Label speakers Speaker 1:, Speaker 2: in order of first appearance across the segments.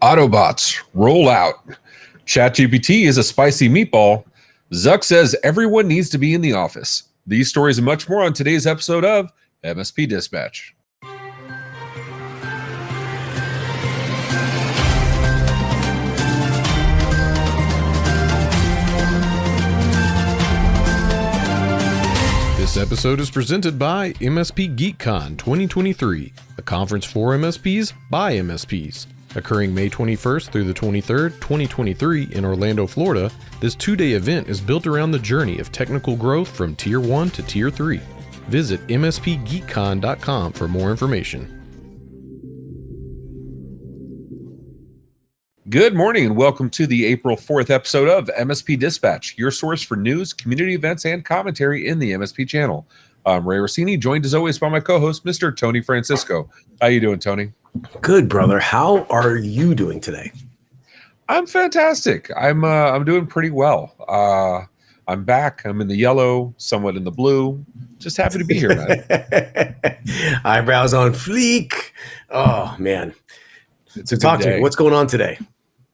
Speaker 1: Autobots, roll out. ChatGPT is a spicy meatball. Zuck says everyone needs to be in the office. These stories and much more on today's episode of MSP Dispatch.
Speaker 2: This episode is presented by MSP GeekCon 2023, a conference for MSPs by MSPs. Occurring May 21st through the 23rd, 2023 in Orlando, Florida, this two-day event is built around the journey of technical growth from Tier 1 to Tier 3. Visit mspgeekcon.com for more information.
Speaker 1: Good morning and welcome to the April 4th episode of MSP Dispatch, your source for news, community events, and commentary in the MSP channel. I'm Ray Orsini, joined as always by my co-host, Mr. Tony Francisco. How you doing, Tony?
Speaker 3: Good, brother. How are you doing today?
Speaker 1: I'm fantastic. I'm doing pretty well. I'm back. I'm in the yellow, somewhat in the blue. Just happy to be here, man.
Speaker 3: Eyebrows on fleek. Oh, man.
Speaker 1: It's a
Speaker 3: Talk
Speaker 1: good
Speaker 3: to
Speaker 1: day.
Speaker 3: me. What's going on today?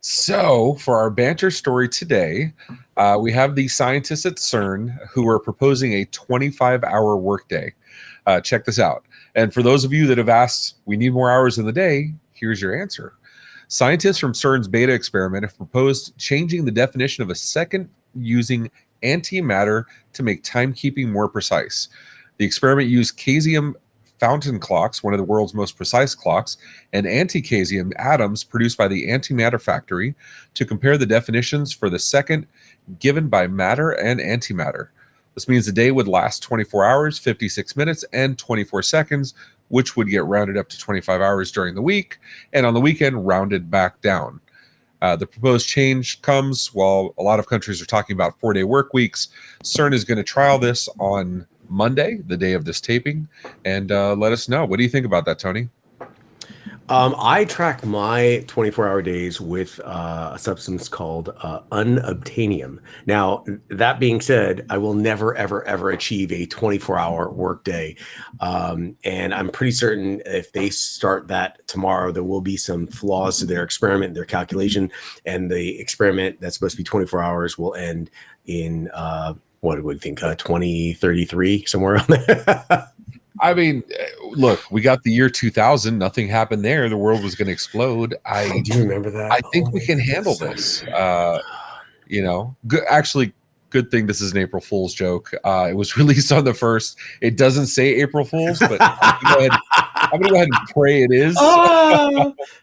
Speaker 1: So, for our banter story today, we have the scientists at CERN who are proposing a 25-hour workday. Check this out. And for those of you that have asked, we need more hours in the day, here's your answer. Scientists from CERN's beta experiment have proposed changing the definition of a second using antimatter to make timekeeping more precise. The experiment used Kaseya fountain clocks, one of the world's most precise clocks, and anti-Kaseya atoms produced by the Antimatter Factory to compare the definitions for the second given by matter and antimatter. This means the day would last 24 hours, 56 minutes, and 24 seconds, which would get rounded up to 25 hours during the week, and on the weekend, rounded back down. The proposed change comes while a lot of countries are talking about 4-day work weeks. CERN is going to trial this on Monday, the day of this taping, and let us know. What do you think about that, Tony?
Speaker 3: I track my 24-hour days with a substance called unobtainium. Now, that being said, I will never, ever, ever achieve a 24-hour workday. And I'm pretty certain if they start that tomorrow, there will be some flaws to their experiment, their calculation, and the experiment that's supposed to be 24 hours will end in what do we think, 2033, somewhere around there.
Speaker 1: I mean, look, we got the year 2000. Nothing happened there. The world was going to explode.
Speaker 3: I do remember that.
Speaker 1: I think we can handle this. Good thing this is an April Fool's joke. It was released on the 1st. It doesn't say April Fool's, but I'm going to go ahead and pray it is.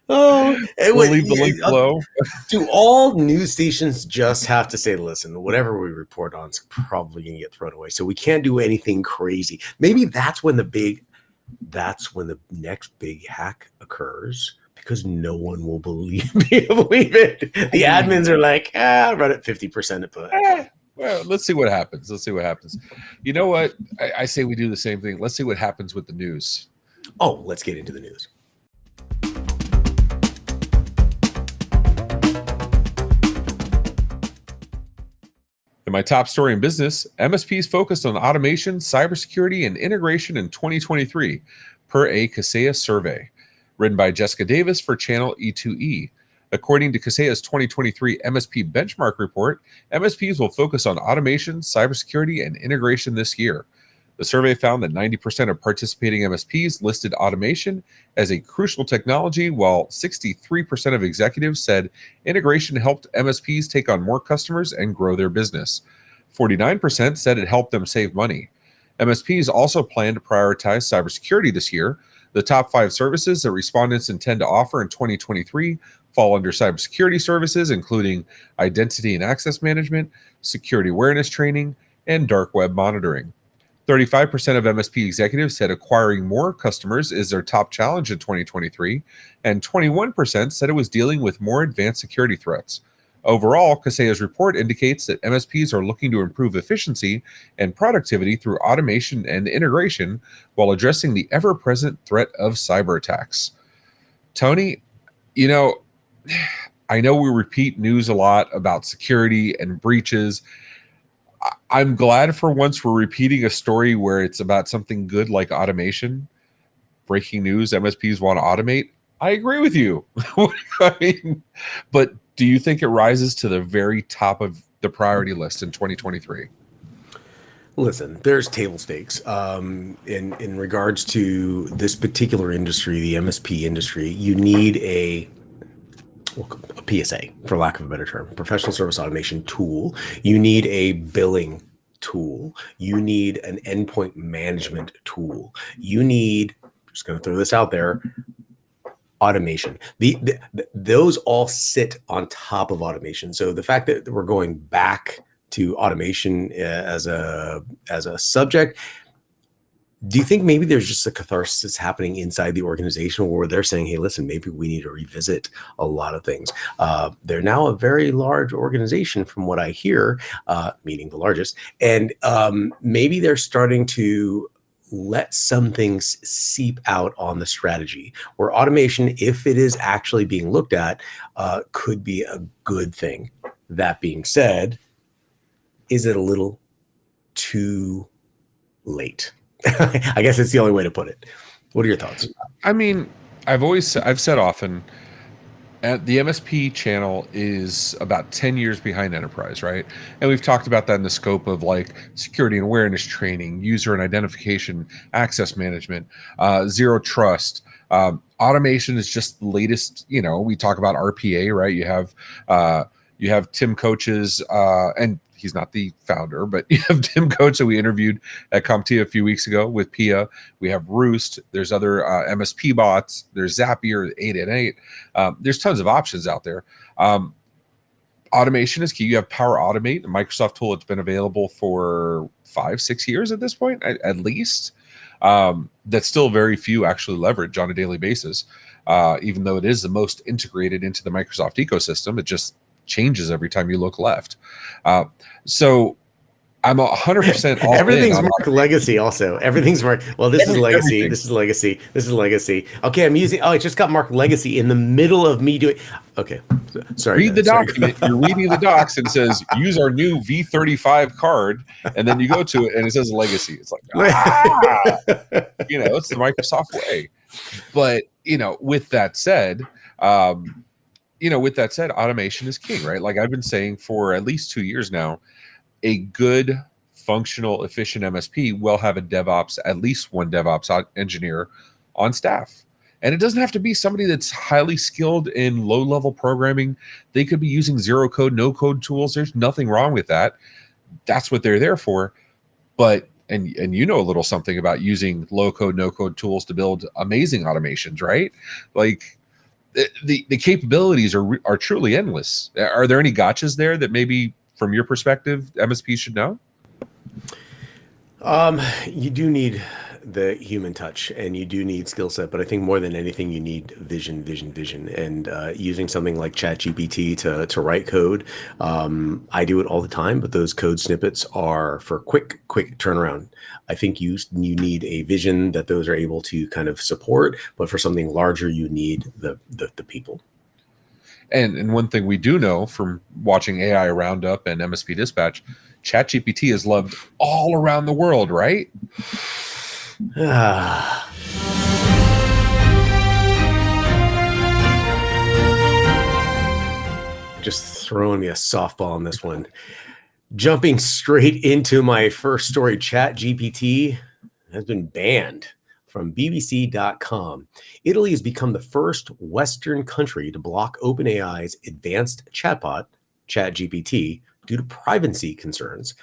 Speaker 1: We'll leave the link below.
Speaker 3: Do all news stations just have to say, listen, whatever we report on is probably going to get thrown away. So we can't do anything crazy. Maybe that's when the next big hack occurs, because no one will believe it. The admins are like, run it 50%.
Speaker 1: Well, let's see what happens. You know what? I say we do the same thing. Let's see what happens with the news.
Speaker 3: Oh, let's get into the news.
Speaker 1: In my top story in business, MSPs focused on automation, cybersecurity, and integration in 2023, per a Kaseya survey. Written by Jessica Davis for Channel E2E. According to Kaseya's 2023 MSP Benchmark Report, MSPs will focus on automation, cybersecurity, and integration this year. The survey found that 90% of participating MSPs listed automation as a crucial technology, while 63% of executives said integration helped MSPs take on more customers and grow their business. 49% said it helped them save money. MSPs also plan to prioritize cybersecurity this year. The top 5 services that respondents intend to offer in 2023 fall under cybersecurity services, including identity and access management, security awareness training, and dark web monitoring. 35% of MSP executives said acquiring more customers is their top challenge in 2023, and 21% said it was dealing with more advanced security threats. Overall, Kaseya's report indicates that MSPs are looking to improve efficiency and productivity through automation and integration while addressing the ever-present threat of cyber attacks. Tony, I know we repeat news a lot about security and breaches. I'm glad for once we're repeating a story where it's about something good like automation. Breaking news, MSPs want to automate. I agree with you. I mean, but do you think it rises to the very top of the priority list in 2023?
Speaker 3: Listen, there's table stakes in regards to this particular industry, the MSP industry. You need a PSA, for lack of a better term, professional service automation tool. You need a billing tool. You need an endpoint management tool. You need, just going to throw this out there, automation. Those all sit on top of automation. So the fact that we're going back to automation as a subject, do you think maybe there's just a catharsis happening inside the organization where they're saying, hey, listen, maybe we need to revisit a lot of things? They're now a very large organization from what I hear, meaning the largest. And maybe they're starting to let some things seep out on the strategy where automation, if it is actually being looked at, could be a good thing. That being said, is it a little too late? I guess it's the only way to put it. What are your thoughts?
Speaker 1: I mean, I've said often, the MSP channel is about 10 years behind enterprise, right? And we've talked about that in the scope of like security and awareness training, user and identification, access management, zero trust. Automation is just the latest. We talk about RPA, right? You have Tim Coaches, and he's not the founder, but you have Tim Coach that we interviewed at CompTIA a few weeks ago with Pia. We have Roost. There's other MSP bots. There's Zapier, 888. There's tons of options out there. Automation is key. You have Power Automate, a Microsoft tool that's been available for 5-6 years at this point, at least. That still very few actually leverage on a daily basis, even though it is the most integrated into the Microsoft ecosystem. It just changes every time you look left. So I'm 100% all
Speaker 3: everything's
Speaker 1: in
Speaker 3: marked legacy also. Everything's marked. Well, this is legacy. Everything. This is legacy. This is legacy. Okay, I'm using, it just got marked legacy in the middle of me doing, okay. Sorry.
Speaker 1: Read the document. You're reading the docs and it says, use our new V35 card. And then you go to it and it says legacy. It's like, it's the Microsoft way. But, with that said, automation is king, right? Like I've been saying for at least 2 years now, a good, functional, efficient MSP will have at least one DevOps engineer on staff. And it doesn't have to be somebody that's highly skilled in low-level programming. They could be using zero-code, no-code tools. There's nothing wrong with that. That's what they're there for. But and you know a little something about using low-code, no-code tools to build amazing automations, right? Like the capabilities are truly endless. Are there any gotchas there that maybe from your perspective MSPs should know?
Speaker 3: You do need the human touch and you do need skill set, but I think more than anything you need vision. And using something like ChatGPT to write code, I do it all the time, but those code snippets are for quick turnaround. I think you need a vision that those are able to kind of support, but for something larger, you need the people.
Speaker 1: And one thing we do know from watching AI Roundup and MSP Dispatch, ChatGPT is loved all around the world, right?
Speaker 3: Just throwing me a softball on this one. Jumping straight into my first story, ChatGPT has been banned from BBC.com. Italy has become the first Western country to block OpenAI's advanced chatbot, ChatGPT, due to privacy concerns.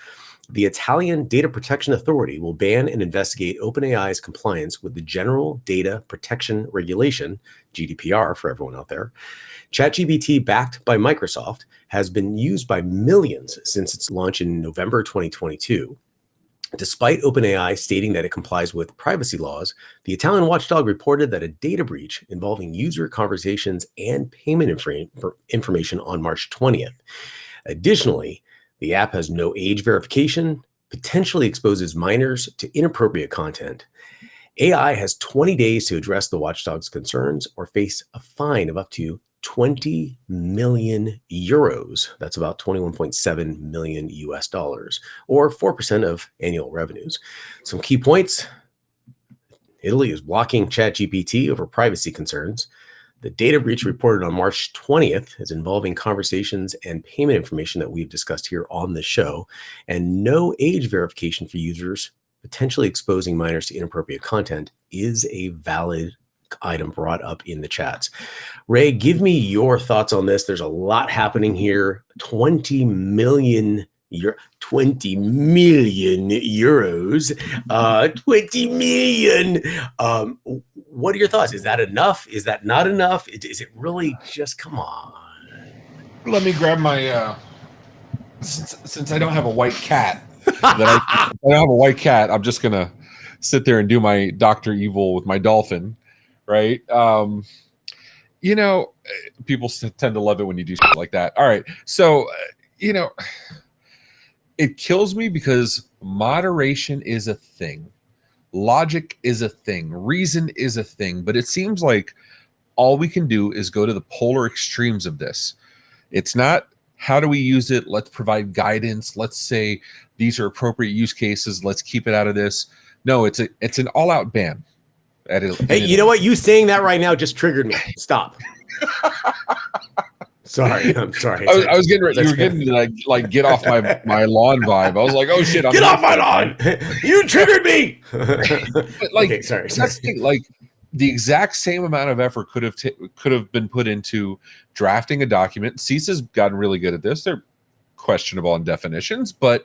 Speaker 3: The Italian Data Protection Authority will ban and investigate OpenAI's compliance with the General Data Protection Regulation, GDPR for everyone out there. ChatGPT, backed by Microsoft, has been used by millions since its launch in November 2022. Despite OpenAI stating that it complies with privacy laws, the Italian watchdog reported that a data breach involving user conversations and payment information on March 20th. Additionally, the app has no age verification, potentially exposes minors to inappropriate content. AI has 20 days to address the watchdog's concerns or face a fine of up to 20 million euros. That's about 21.7 million US dollars, or 4% of annual revenues. Some key points. Italy is blocking ChatGPT over privacy concerns. The data breach reported on March 20th is involving conversations and payment information that we've discussed here on the show, and no age verification for users potentially exposing minors to inappropriate content is a valid item brought up in the chats. Ray, give me your thoughts on this. There's a lot happening here. 20 million euros, 20 million. What are your thoughts? Is that enough? Is that not enough? Is it really just, come on?
Speaker 1: Let me grab my, since I don't have a white cat, I don't have a white cat, I'm just going to sit there and do my Dr. Evil with my dolphin, right? You know, people tend to love it when you do stuff like that. All right. So, you know, it kills me because moderation is a thing. Logic is a thing. Reason is a thing. But it seems like all we can do is go to the polar extremes of this. It's not how do we use it? Let's provide guidance. Let's say these are appropriate use cases. Let's keep it out of this. No, it's an all-out ban.
Speaker 3: Hey, you know what? You saying that right now just triggered me. Stop. Sorry, I'm sorry.
Speaker 1: I was getting ready. You were getting to like get off my lawn vibe. I was like, oh shit,
Speaker 3: get off my lawn. You triggered me.
Speaker 1: But like, okay, sorry. That's the thing, like the exact same amount of effort could have been put into drafting a document. CISA's gotten really good at this. They're questionable on definitions, but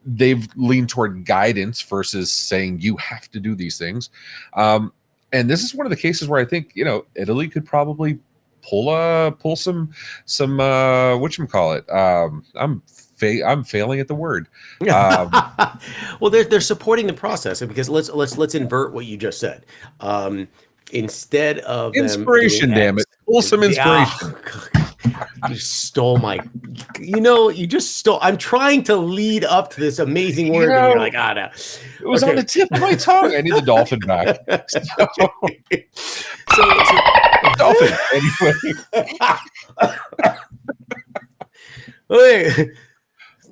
Speaker 1: they've leaned toward guidance versus saying you have to do these things. And this is one of the cases where I think, you know, Italy could probably pull some whatchamacallit. I'm failing at the word.
Speaker 3: Well, they're supporting the process because let's invert what you just said. Instead of
Speaker 1: inspiration, damn it, pull some inspiration.
Speaker 3: You stole my, you just stole. I'm trying to lead up to this amazing word, and you're like, no.
Speaker 1: It was on the tip of my tongue. I need the dolphin back. So dolphin.
Speaker 3: Anyway.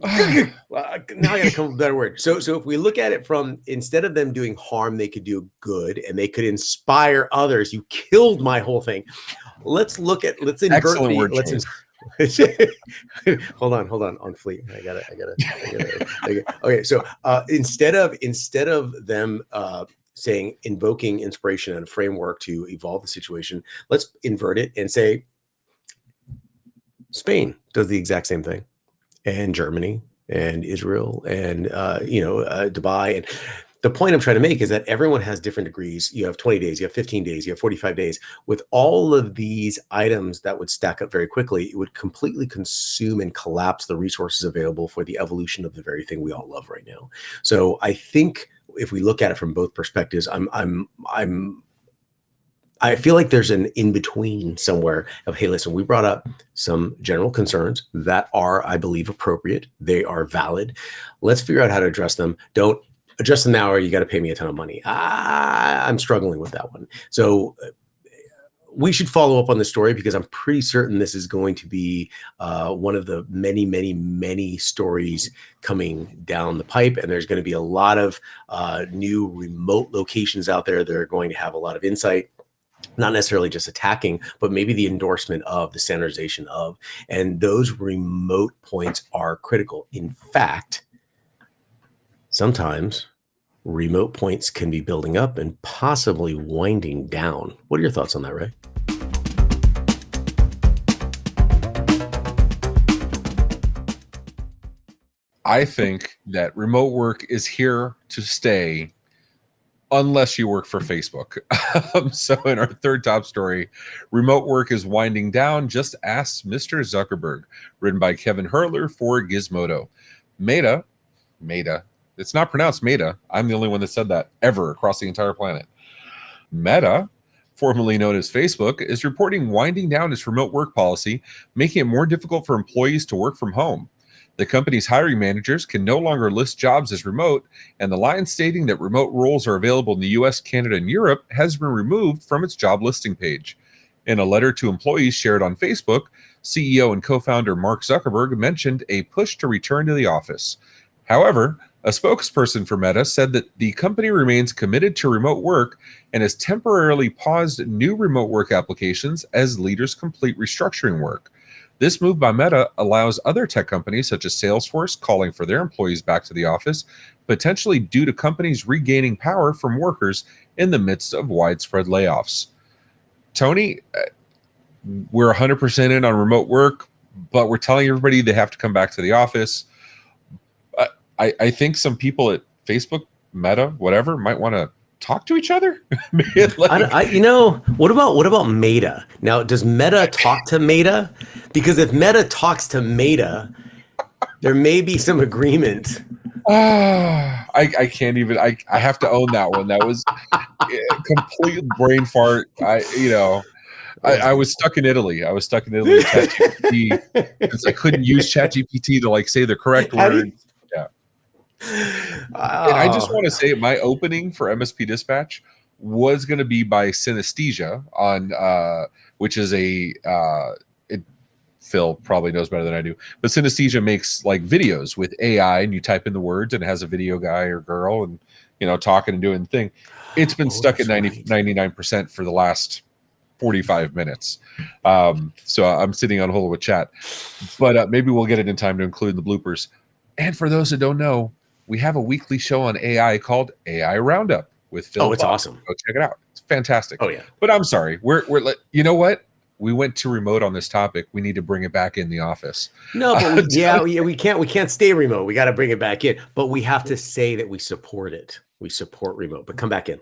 Speaker 3: Now I gotta come up with a better word. So if we look at it from, instead of them doing harm, they could do good and they could inspire others. You killed my whole thing. Let's invert
Speaker 1: excellent word.
Speaker 3: Hold on on Fleet. I got it. Okay. So instead of them saying invoking inspiration and a framework to evolve the situation, let's invert it and say Spain does the exact same thing, and Germany and Israel and Dubai. And the point I'm trying to make is that everyone has different degrees. You have 20 days, you have 15 days, you have 45 days. With all of these items that would stack up very quickly, it would completely consume and collapse the resources available for the evolution of the very thing we all love right now. So I think if we look at it from both perspectives, I feel like there's an in-between somewhere of, hey, listen, we brought up some general concerns that are, I believe, appropriate. They are valid. Let's figure out how to address them. Don't address them now or you got to pay me a ton of money. I'm struggling with that one. So we should follow up on this story because I'm pretty certain this is going to be one of the many, many, many stories coming down the pipe. And there's going to be a lot of new remote locations out there that are going to have a lot of insight. Not necessarily just attacking, but maybe the endorsement of, the standardization of, and those remote points are critical. In fact, sometimes remote points can be building up and possibly winding down. What are your thoughts on that, Ray?
Speaker 1: I think that remote work is here to stay unless you work for Facebook. So in our third top story, remote work is winding down. Just ask Mr. Zuckerberg, written by Kevin Hurler for Gizmodo. Meta, it's not pronounced Meta. I'm the only one that said that ever across the entire planet. Meta, formerly known as Facebook, is reporting winding down its remote work policy, making it more difficult for employees to work from home. The company's hiring managers can no longer list jobs as remote, and the line stating that remote roles are available in the US, Canada, and Europe has been removed from its job listing page. In a letter to employees shared on Facebook, CEO and co-founder Mark Zuckerberg mentioned a push to return to the office. However, A spokesperson for Meta said that the company remains committed to remote work and has temporarily paused new remote work applications as leaders complete restructuring work. This move by Meta allows other tech companies such as Salesforce calling for their employees back to the office, potentially due to companies regaining power from workers in the midst of widespread layoffs. Tony, we're 100% in on remote work, but we're telling everybody they have to come back to the office. I think some people at Facebook, Meta, whatever, might want to talk to each other.
Speaker 3: What about Meta? Now, does Meta talk to Meta? Because if Meta talks to Meta, there may be some agreement.
Speaker 1: I can't even. I have to own that one. That was a complete brain fart. I was stuck in Italy. With ChatGPT because I couldn't use ChatGPT to say the correct word. Yeah. And I just want to say my opening for MSP Dispatch was going to be by Synesthesia on which is Phil probably knows better than I do, but Synesthesia makes videos with AI, and you type in the words and it has a video guy or girl and talking and doing the thing. It's been stuck at 99% for the last 45 minutes. So I'm sitting on hold with chat, but maybe we'll get it in time to include the bloopers. And for those that don't know, we have a weekly show on AI called AI Roundup with Phil.
Speaker 3: Oh, it's awesome.
Speaker 1: Go check it out. It's fantastic.
Speaker 3: Oh yeah.
Speaker 1: But I'm sorry. We're you know what? We went to remote on this topic. We need to bring it back in the office.
Speaker 3: No, but we can't stay remote. We got to bring it back in. But we have to say that we support it. We support remote. But come back in.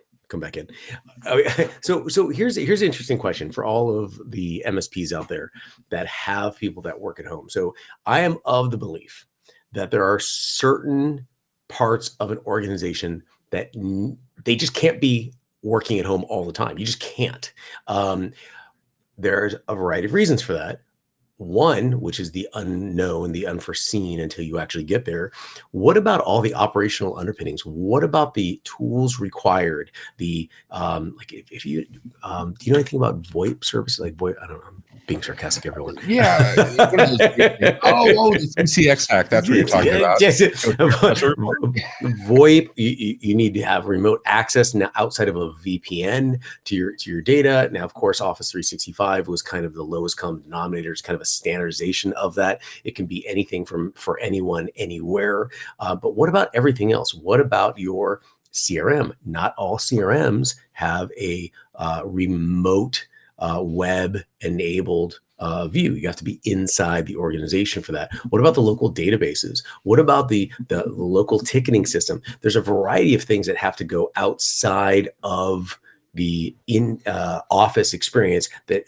Speaker 3: So here's an interesting question for all of the MSPs out there that have people that work at home. So I am of the belief that there are certain parts of an organization that they just can't be working at home all the time. You just can't. There's a variety of reasons for that. One, which is the unknown, the unforeseen until you actually get there. What about all the operational underpinnings? What about the tools required? The if you do you know anything about VoIP services? VoIP, I don't know. I'm being sarcastic, everyone.
Speaker 1: Yeah. The CX hack. That's what you're talking about.
Speaker 3: Yes. VoIP. You need to have remote access now outside of a VPN to your data. Now, of course, Office 365 was kind of the lowest common denominator. It's kind of a standardization of that. It can be anything for anyone, anywhere. But what about everything else? What about your CRM? Not all CRMs have a remote web-enabled view. You have to be inside the organization for that. What about the local databases? What about the local ticketing system? There's a variety of things that have to go outside of the office experience that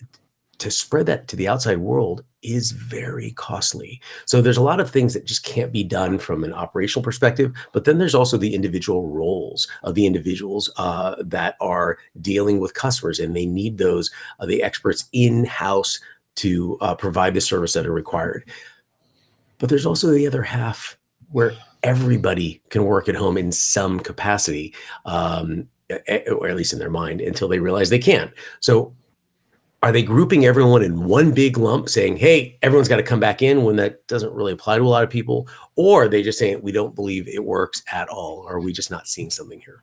Speaker 3: to spread that to the outside world is very costly. So there's a lot of things that just can't be done from an operational perspective, but then there's also the individual roles of the individuals that are dealing with customers, and they need those, the experts in-house to provide the service that are required. But there's also the other half where everybody can work at home in some capacity, or at least in their mind, until they realize they can't. So are they grouping everyone in one big lump saying, hey, everyone's got to come back in when that doesn't really apply to a lot of people? Or are they just saying, we don't believe it works at all? Or are we just not seeing something here?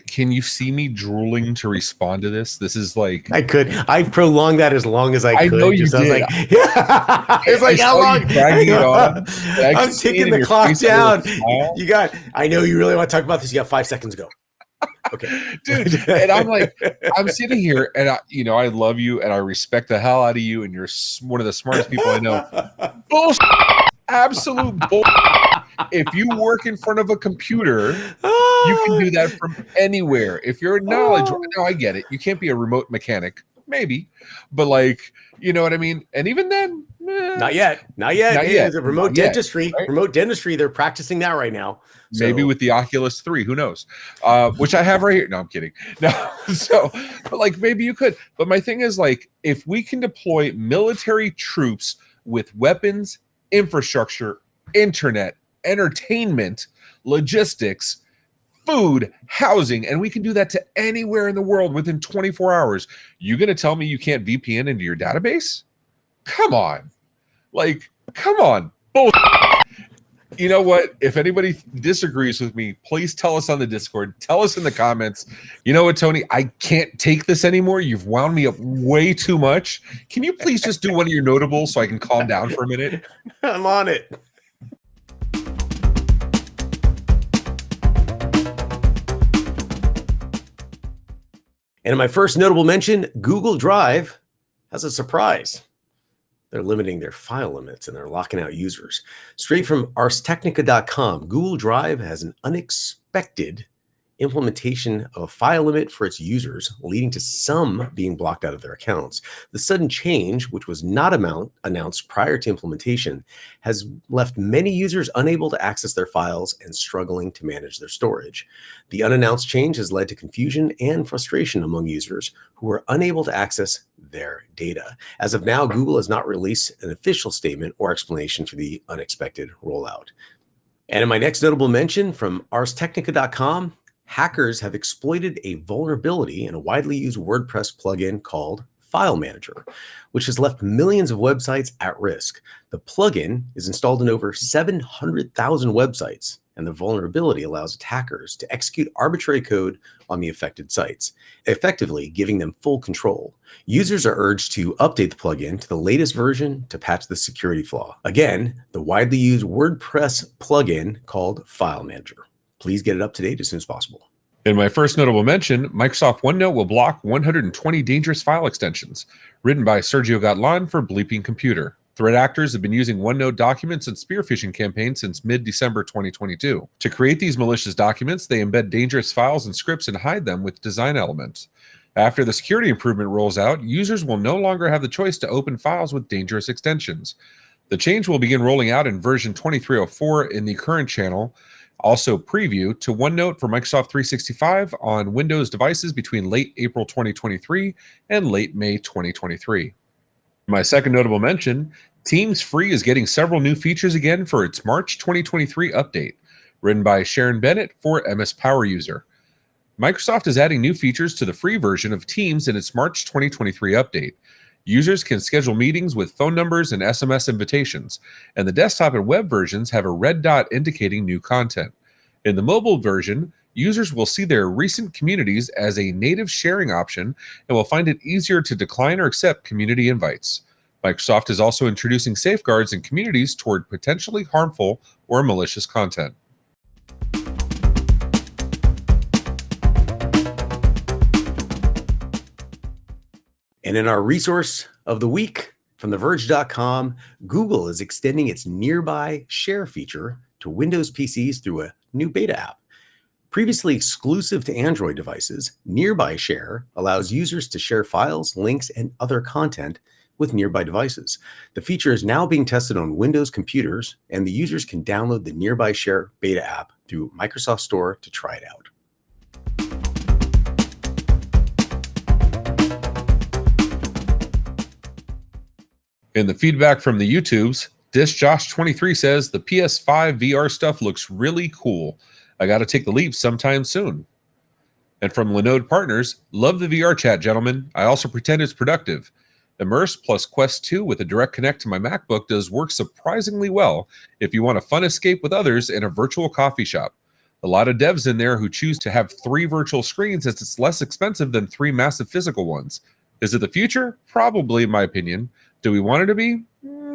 Speaker 1: Can you see me drooling to respond to this? This is
Speaker 3: I could. I prolonged that as long as I could.
Speaker 1: I know you did.
Speaker 3: It's how long? I'm ticking the clock down. I know you really want to talk about this. You got 5 seconds to go. Okay,
Speaker 1: dude. And I'm sitting here and I love you and I respect the hell out of you and you're one of the smartest people I know. Bullshit. Absolute bullshit. If you work in front of a computer, you can do that from anywhere. If you're knowledge, now I get it. You can't be a remote mechanic, maybe, but you know what I mean? And even then,
Speaker 3: not yet. The remote dentistry, right? Remote dentistry, they're practicing that right now.
Speaker 1: So. Maybe with the Oculus 3, who knows? Which I have right here. No, I'm kidding. No, but maybe you could. But my thing is if we can deploy military troops with weapons, infrastructure, internet, entertainment, logistics, food, housing, and we can do that to anywhere in the world within 24 hours. You gonna tell me you can't VPN into your database? Come on. Come on. Bullshit. You know what? If anybody disagrees with me, please tell us on the Discord. Tell us in the comments. You know what, Tony? I can't take this anymore. You've wound me up way too much. Can you please just do one of your notables so I can calm down for a minute?
Speaker 3: I'm on it. And in my first notable mention, Google Drive has a surprise. They're limiting their file limits and they're locking out users. Straight from arstechnica.com, Google Drive has an unexpected implementation of a file limit for its users, leading to some being blocked out of their accounts. The sudden change, which was not announced prior to implementation, has left many users unable to access their files and struggling to manage their storage. The unannounced change has led to confusion and frustration among users who are unable to access their data. As of now, Google has not released an official statement or explanation for the unexpected rollout. And in my next notable mention from arstechnica.com, hackers have exploited a vulnerability in a widely used WordPress plugin called File Manager, which has left millions of websites at risk. The plugin is installed in over 700,000 websites, and the vulnerability allows attackers to execute arbitrary code on the affected sites, effectively giving them full control. Users are urged to update the plugin to the latest version to patch the security flaw. Again, the widely used WordPress plugin called File Manager. Please get it up to date as soon as possible.
Speaker 1: In my first notable mention, Microsoft OneNote will block 120 dangerous file extensions, written by Sergio Gatlan for Bleeping Computer. Threat actors have been using OneNote documents and spear phishing campaigns since mid-December 2022. To create these malicious documents, they embed dangerous files and scripts and hide them with design elements. After the security improvement rolls out, users will no longer have the choice to open files with dangerous extensions. The change will begin rolling out in version 2304 in the current channel. Also preview to OneNote for Microsoft 365 on Windows devices between late April 2023 and late May 2023. My second notable mention, Teams Free is getting several new features again for its March 2023 update, written by Sharon Bennett for MS Power User. Microsoft is adding new features to the free version of Teams in its March 2023 update. Users can schedule meetings with phone numbers and SMS invitations, and the desktop and web versions have a red dot indicating new content. In the mobile version, users will see their recent communities as a native sharing option and will find it easier to decline or accept community invites. Microsoft is also introducing safeguards in communities toward potentially harmful or malicious content.
Speaker 3: And in our resource of the week from TheVerge.com, Google is extending its Nearby Share feature to Windows PCs through a new beta app. Previously exclusive to Android devices, Nearby Share allows users to share files, links, and other content with nearby devices. The feature is now being tested on Windows computers, and the users can download the Nearby Share beta app through Microsoft Store to try it out.
Speaker 1: In the feedback from the YouTubes, DishJosh23 says the PS5 VR stuff looks really cool. I got to take the leap sometime soon. And from Linode Partners, love the VR chat, gentlemen. I also pretend it's productive. Immerse plus Quest 2 with a direct connect to my MacBook does work surprisingly well if you want a fun escape with others in a virtual coffee shop. A lot of devs in there who choose to have 3 virtual screens as it's less expensive than 3 massive physical ones. Is it the future? Probably, in my opinion. Do we want it to be?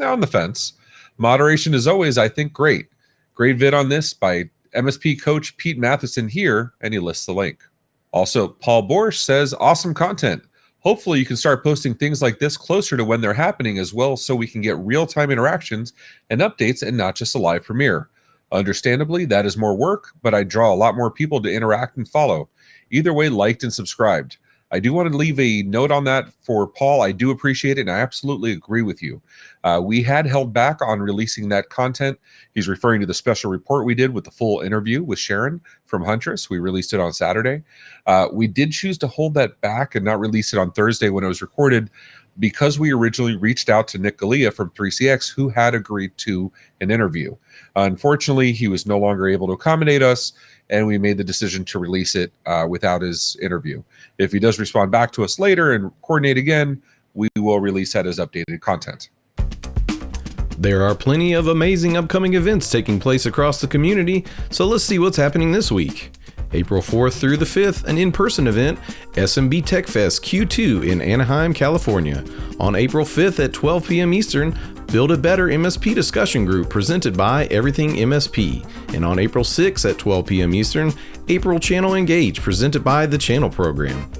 Speaker 1: On the fence. Moderation is always, I think, great. Great vid on this by MSP coach Pete Matheson here, and he lists the link. Also, Paul Borsch says, awesome content. Hopefully you can start posting things like this closer to when they're happening as well so we can get real-time interactions and updates and not just a live premiere. Understandably, that is more work, but I draw a lot more people to interact and follow. Either way, liked and subscribed. I do want to leave a note on that for Paul. I do appreciate it, and I absolutely agree with you. We had held back on releasing that content. He's referring to the special report we did with the full interview with Sharon from Huntress. We released it on Saturday. We did choose to hold that back and not release it on Thursday when it was recorded because we originally reached out to Nick Galea from 3CX, who had agreed to an interview. Unfortunately, he was no longer able to accommodate us, and we made the decision to release it without his interview. If he does respond back to us later and coordinate again, we will release that as updated content.
Speaker 2: There are plenty of amazing upcoming events taking place across the community, so let's see what's happening this week. April 4th through the 5th, an in-person event, SMB Tech Fest Q2 in Anaheim, California. On April 5th at 12 p.m. Eastern, Build a Better MSP discussion group presented by Everything MSP. And on April 6th at 12 p.m. Eastern, April Channel Engage presented by the Channel Program.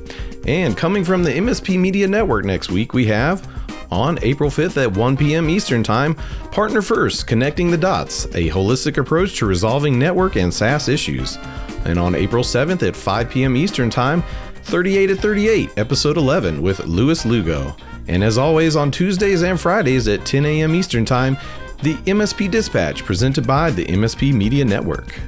Speaker 2: And coming from the MSP Media Network next week, we have on April 5th at 1 p.m. Eastern Time, Partner First, Connecting the Dots, a holistic approach to resolving network and SaaS issues. And on April 7th at 5 p.m. Eastern Time, 38 at 38, Episode 11 with Louis Lugo. And as always, on Tuesdays and Fridays at 10 a.m. Eastern Time, the MSP Dispatch presented by the MSP Media Network.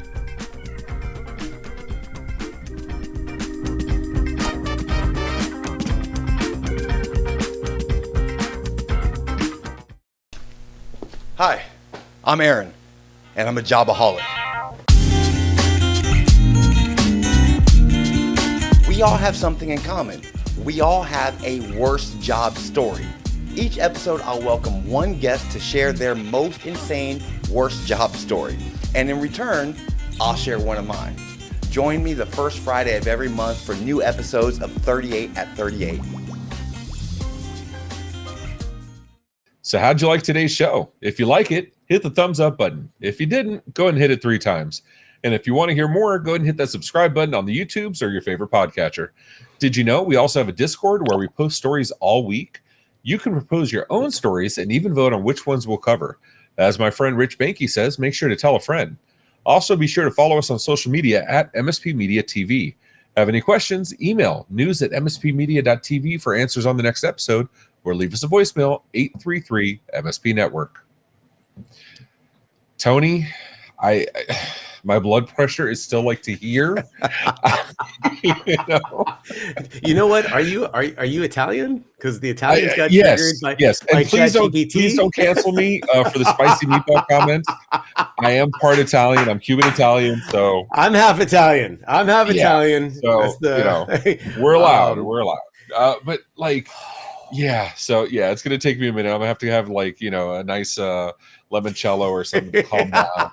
Speaker 4: Hi, I'm Aaron, and I'm a jobaholic. We all have something in common. We all have a worst job story. Each episode, I'll welcome one guest to share their most insane worst job story. And in return, I'll share one of mine. Join me the first Friday of every month for new episodes of 38 at 38.
Speaker 1: So how'd you like today's show? If you like it, hit the thumbs up button. If you didn't, go ahead and hit it 3 times. And if you want to hear more, go ahead and hit that subscribe button on the YouTubes or your favorite podcatcher. Did you know we also have a Discord where we post stories all week? You can propose your own stories and even vote on which ones we'll cover. As my friend Rich Banky says, make sure to tell a friend. Also, be sure to follow us on social media at MSP Media TV. Have any questions? Email news@mspmedia.tv for answers on the next episode, or leave us a voicemail, 833 MSP Network. Tony, my blood pressure is still like to here.
Speaker 3: You know what? Are you Italian? Because the Italians got
Speaker 1: yes,
Speaker 3: triggered by
Speaker 1: yes. And
Speaker 3: by
Speaker 1: please
Speaker 3: ChatGPT.
Speaker 1: don't cancel me for the spicy meatball comment. I am part Italian. I'm Cuban Italian, so
Speaker 3: I'm half Italian. Italian.
Speaker 1: So we're allowed. We're allowed. But like, yeah. So yeah, it's gonna take me a minute. I'm gonna have to have like a nice limoncello or something to calm down.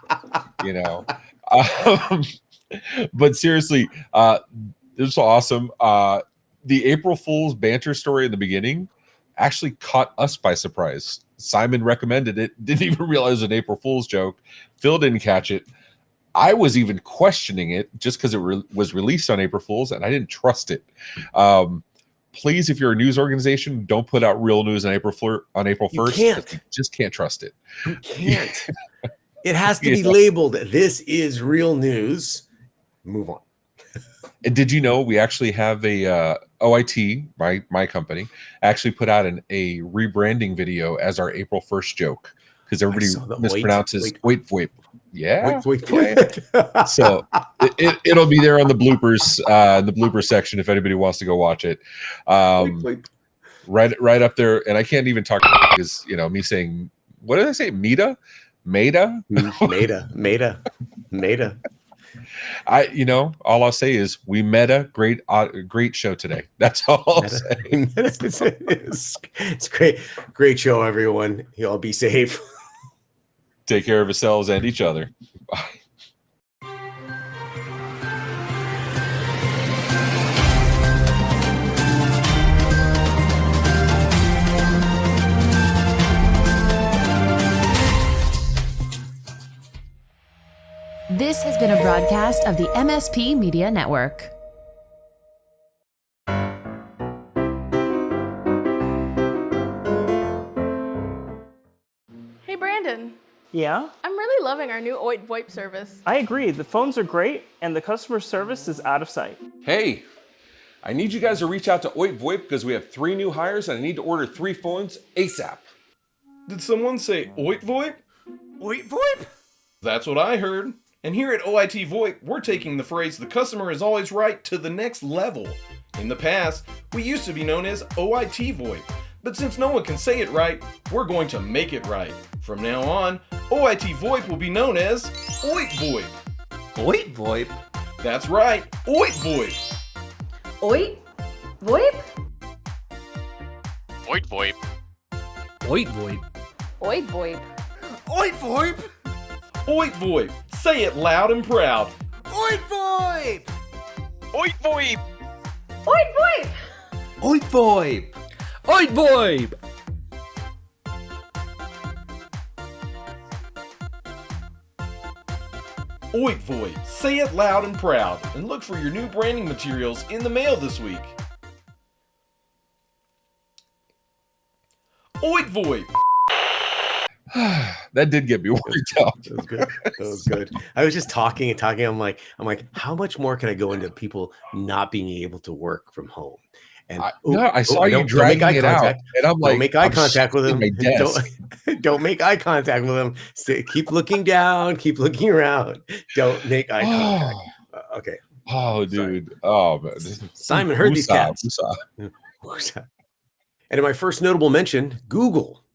Speaker 1: But seriously, this was awesome. The April Fool's banter story in the beginning actually caught us by surprise. Simon recommended it, didn't even realize it was an April Fool's joke. Phil didn't catch it. I was even questioning it just because it was released on April Fool's, and I didn't trust it. Please, if you're a news organization, don't put out real news on April 1st. You just can't trust it.
Speaker 3: You can't. It has to be labeled, this is real news. Move on.
Speaker 1: And did you know we actually have a OIT, my company, actually put out a rebranding video as our April 1st joke because everybody mispronounces Oytvoyp. Yeah. Yeah. So it'll be there on the bloopers section if anybody wants to go watch it. Right up there, and I can't even talk because me saying, what did I say? Meta. All I'll say is we met a great show today. That's all I'll say.
Speaker 3: It's great show, everyone. You all be safe.
Speaker 1: Take care of yourselves and each other. Bye.
Speaker 5: This has been a broadcast of the MSP Media Network.
Speaker 6: Hey Brandon,
Speaker 7: Yeah,
Speaker 6: I'm really loving our new Oytvoyp service.
Speaker 7: I agree. The phones are great and the customer service is out of sight.
Speaker 1: Hey, I need you guys to reach out to Oytvoyp because we have 3 new hires and I need to order 3 phones ASAP.
Speaker 2: Did someone say Oytvoyp? Oytvoyp? That's what I heard. And here at Oytvoyp, we're taking the phrase "the customer is always right" to the next level. In the past, we used to be known as Oytvoyp, but since no one can say it right, we're going to make it right. From now on, Oytvoyp will be known as Oytvoyp.
Speaker 8: Oytvoyp?
Speaker 2: That's right, Oytvoyp.
Speaker 9: Oytvoyp?
Speaker 10: Oytvoyp.
Speaker 8: Oytvoyp.
Speaker 6: Oytvoyp.
Speaker 8: Oytvoyp!
Speaker 2: Oytvoyp. Say it loud and proud.
Speaker 8: Oytvoyp!
Speaker 1: Oytvoyp!
Speaker 9: Oytvoyp!
Speaker 8: Oytvoyp!
Speaker 10: Oytvoyp!
Speaker 2: Oytvoyp. Say it loud and proud. And look for your new branding materials in the mail this week. Oytvoyp.
Speaker 1: That did get me worked up.
Speaker 3: That was good. That was good. I was just talking and talking. I'm like, how much more can I go into people not being able to work from home? And
Speaker 1: I saw you dragging it out, and I'm like,
Speaker 3: don't make eye contact with him.
Speaker 1: my desk.
Speaker 3: Don't make eye contact with him. Keep looking down. Keep looking around. Don't make eye contact. Okay.
Speaker 1: Oh, dude. Oh, man.
Speaker 3: Simon heard these cats.
Speaker 1: Woosah.
Speaker 3: And in my first notable mention, Google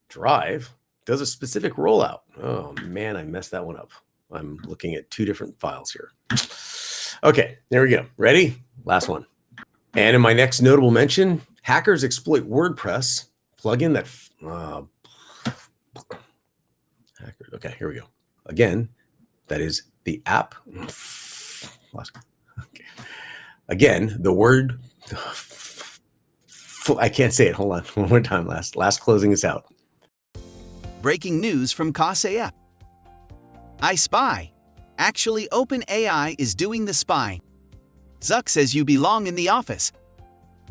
Speaker 3: Drive does a specific rollout. Oh man, I messed that one up. I'm looking at two different files here. Okay, there we go. Ready? Last one. And in my next notable mention, hackers exploit WordPress plugin that hacker. Okay, here we go. Again, that is the app. Okay. Again, the word. I can't say it. Hold on. One more time. Last closing us out.
Speaker 11: Breaking news from Kaseya. I spy. Actually, OpenAI is doing the spying. Zuck says you belong in the office.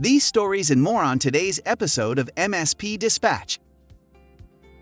Speaker 11: These stories and more on today's episode of MSP Dispatch.